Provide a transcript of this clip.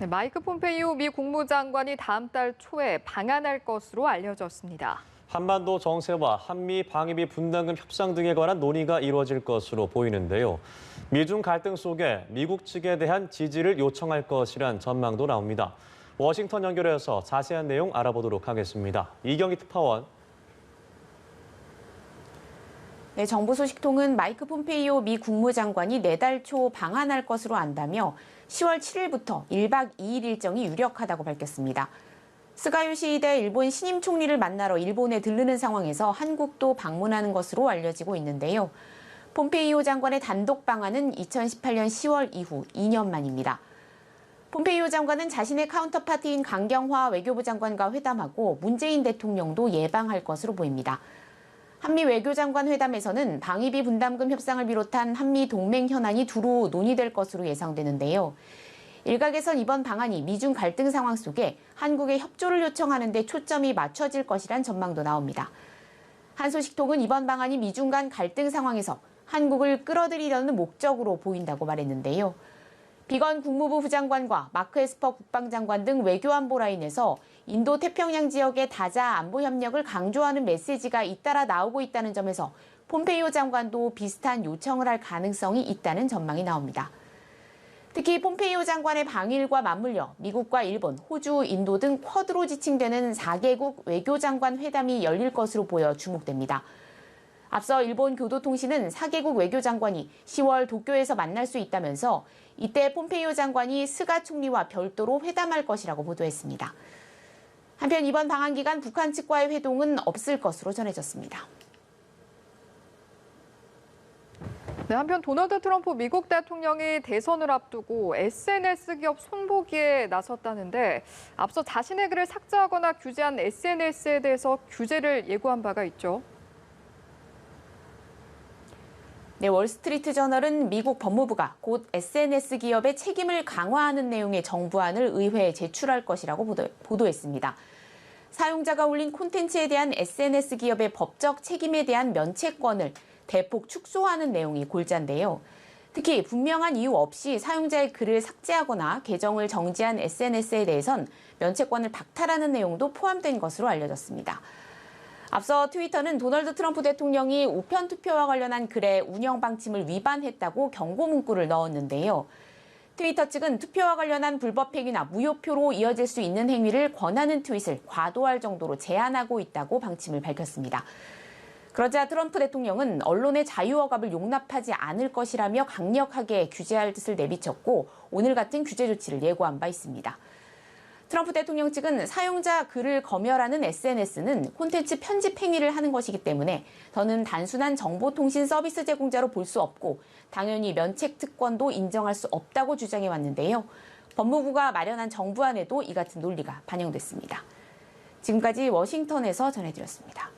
네, 마이크 폼페이오 미 국무장관이 다음 달 초에 방한할 것으로 알려졌습니다. 한반도 정세와 한미 방위비 분담금 협상 등에 관한 논의가 이루어질 것으로 보이는데요. 미중 갈등 속에 미국 측에 대한 지지를 요청할 것이란 전망도 나옵니다. 워싱턴 연결해서 자세한 내용 알아보도록 하겠습니다. 이경희 특파원. 네, 정부 소식통은 마이크 폼페이오 미 국무장관이 내달 초 방한할 것으로 안다며 10월 7일부터 1박 2일 일정이 유력하다고 밝혔습니다. 스가 요시히데 일본 신임 총리를 만나러 일본에 들르는 상황에서 한국도 방문하는 것으로 알려지고 있는데요. 폼페이오 장관의 단독 방한은 2018년 10월 이후 2년 만입니다. 폼페이오 장관은 자신의 카운터파트인 강경화 외교부 장관과 회담하고 문재인 대통령도 예방할 것으로 보입니다. 한미 외교장관 회담에서는 방위비 분담금 협상을 비롯한 한미 동맹 현안이 두루 논의될 것으로 예상되는데요. 일각에선 이번 방안이 미중 갈등 상황 속에 한국의 협조를 요청하는 데 초점이 맞춰질 것이란 전망도 나옵니다. 한 소식통은 이번 방안이 미중 간 갈등 상황에서 한국을 끌어들이려는 목적으로 보인다고 말했는데요. 비건 국무부 부장관과 마크 에스퍼 국방장관 등 외교안보 라인에서 인도 태평양 지역의 다자 안보 협력을 강조하는 메시지가 잇따라 나오고 있다는 점에서 폼페이오 장관도 비슷한 요청을 할 가능성이 있다는 전망이 나옵니다. 특히 폼페이오 장관의 방일과 맞물려 미국과 일본, 호주, 인도 등 쿼드로 지칭되는 4개국 외교장관 회담이 열릴 것으로 보여 주목됩니다. 앞서 일본 교도통신은 4개국 외교장관이 10월 도쿄에서 만날 수 있다면서 이때 폼페이오 장관이 스가 총리와 별도로 회담할 것이라고 보도했습니다. 한편 이번 방한 기간 북한 측과의 회동은 없을 것으로 전해졌습니다. 네, 한편 도널드 트럼프 미국 대통령이 대선을 앞두고 SNS 기업 손보기에 나섰다는데 앞서 자신의 글을 삭제하거나 규제한 SNS에 대해서 규제를 예고한 바가 있죠. 네, 월스트리트 저널은 미국 법무부가 곧 SNS 기업의 책임을 강화하는 내용의 정부안을 의회에 제출할 것이라고 보도했습니다. 사용자가 올린 콘텐츠에 대한 SNS 기업의 법적 책임에 대한 면책권을 대폭 축소하는 내용이 골자인데요. 특히 분명한 이유 없이 사용자의 글을 삭제하거나 계정을 정지한 SNS에 대해선 면책권을 박탈하는 내용도 포함된 것으로 알려졌습니다. 앞서 트위터는 도널드 트럼프 대통령이 우편 투표와 관련한 글의 운영 방침을 위반했다고 경고 문구를 넣었는데요. 트위터 측은 투표와 관련한 불법 행위나 무효표로 이어질 수 있는 행위를 권하는 트윗을 과도할 정도로 제한하고 있다고 방침을 밝혔습니다. 그러자 트럼프 대통령은 언론의 자유 억압을 용납하지 않을 것이라며 강력하게 규제할 뜻을 내비쳤고 오늘 같은 규제 조치를 예고한 바 있습니다. 트럼프 대통령 측은 사용자 글을 검열하는 SNS는 콘텐츠 편집 행위를 하는 것이기 때문에 저는 단순한 정보통신 서비스 제공자로 볼 수 없고 당연히 면책 특권도 인정할 수 없다고 주장해 왔는데요. 법무부가 마련한 정부안에도 이 같은 논리가 반영됐습니다. 지금까지 워싱턴에서 전해드렸습니다.